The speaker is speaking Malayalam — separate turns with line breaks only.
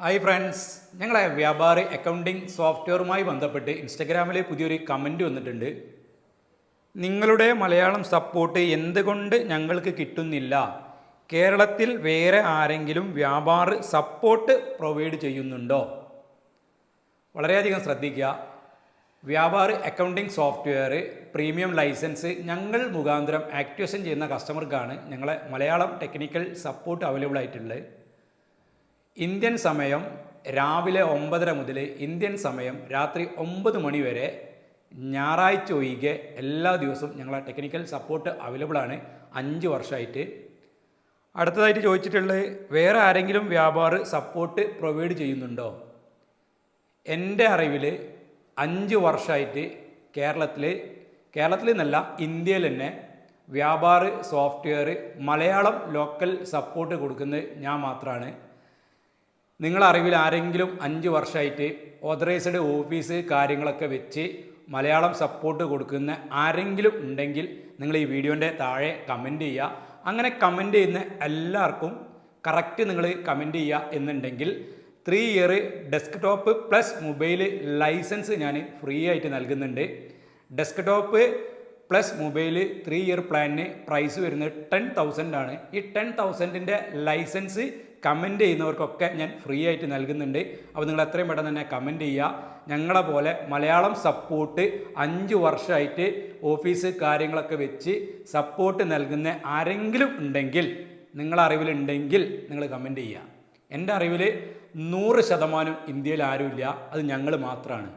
ഹായ് ഫ്രണ്ട്സ്, ഞങ്ങളെ വ്യാപാരി അക്കൗണ്ടിംഗ് സോഫ്റ്റ്വെയറുമായി ബന്ധപ്പെട്ട് ഇൻസ്റ്റഗ്രാമിൽ പുതിയൊരു കമൻറ്റ് വന്നിട്ടുണ്ട്. നിങ്ങളുടെ മലയാളം സപ്പോർട്ട് എന്തുകൊണ്ട് ഞങ്ങൾക്ക് കിട്ടുന്നില്ല? കേരളത്തിൽ വേറെ ആരെങ്കിലും വ്യാപാരി സപ്പോർട്ട് പ്രൊവൈഡ് ചെയ്യുന്നുണ്ടോ? വളരെയധികം ശ്രദ്ധിക്കുക. വ്യാപാരി അക്കൗണ്ടിംഗ് സോഫ്റ്റ്വെയർ പ്രീമിയം ലൈസൻസ് ഞങ്ങൾ മുഖാന്തരം ആക്ടിവേഷൻ ചെയ്യുന്ന കസ്റ്റമർക്കാണ് ഞങ്ങളെ മലയാളം ടെക്നിക്കൽ സപ്പോർട്ട് അവൈലബിൾ ആയിട്ടുള്ളത്. ഇന്ത്യൻ സമയം രാവിലെ 9:30 മുതൽ ഇന്ത്യൻ സമയം രാത്രി 9 മണി വരെ ഞായറാഴ്ച ഒഴികെ എല്ലാ ദിവസവും ഞങ്ങളെ ടെക്നിക്കൽ സപ്പോർട്ട് അവൈലബിൾ ആണ് 5 വർഷമായിട്ട്. അടുത്തതായിട്ട് ചോദിച്ചിട്ടുള്ളത്, വേറെ ആരെങ്കിലും വ്യാപാരി സപ്പോർട്ട് പ്രൊവൈഡ് ചെയ്യുന്നുണ്ടോ? എൻ്റെ അറിവിൽ 5 വർഷമായിട്ട് കേരളത്തിൽ നിന്നല്ല, ഇന്ത്യയിൽ തന്നെ വ്യാപാരി സോഫ്റ്റ്വെയർ മലയാളം ലോക്കൽ സപ്പോർട്ട് കൊടുക്കുന്നത് ഞാൻ മാത്രമാണ്. നിങ്ങളറിവിൽ ആരെങ്കിലും 5 വർഷമായിട്ട് ഓതറൈസ്ഡ് ഓഫീസ് കാര്യങ്ങളൊക്കെ വെച്ച് മലയാളം സപ്പോർട്ട് കൊടുക്കുന്ന ആരെങ്കിലും ഉണ്ടെങ്കിൽ നിങ്ങൾ ഈ വീഡിയോൻ്റെ താഴെ കമൻറ്റ് ചെയ്യുക. അങ്ങനെ കമൻറ്റ് ചെയ്യുന്ന എല്ലാവർക്കും കറക്റ്റ് നിങ്ങൾ കമൻറ്റ് ചെയ്യുക എന്നുണ്ടെങ്കിൽ 3 year desktop plus mobile license ഞാൻ ഫ്രീ ആയിട്ട് നൽകുന്നുണ്ട്. ഡെസ്ക്ടോപ്പ് പ്ലസ് മൊബൈൽ 3 ഇയർ പ്ലാനിന് പ്രൈസ് വരുന്നത് 10,000 ആണ്. ഈ 10,000ൻ്റെ ലൈസൻസ് കമൻറ്റ് ചെയ്യുന്നവർക്കൊക്കെ ഞാൻ ഫ്രീ ആയിട്ട് നൽകുന്നുണ്ട്. അപ്പോൾ നിങ്ങൾ എത്രയും പെട്ടെന്ന് തന്നെ കമൻറ്റ് ചെയ്യുക. ഞങ്ങളെ പോലെ മലയാളം സപ്പോർട്ട് 5 വർഷമായിട്ട് ഓഫീസ് കാര്യങ്ങളൊക്കെ വെച്ച് സപ്പോർട്ട് നൽകുന്ന ആരെങ്കിലും ഉണ്ടെങ്കിൽ, നിങ്ങളെ അറിവിലുണ്ടെങ്കിൽ നിങ്ങൾ കമൻറ്റ് ചെയ്യുക. എൻ്റെ അറിവിൽ 100% ഇന്ത്യയിൽ ആരുമില്ല, അത് ഞങ്ങൾ മാത്രമാണ്.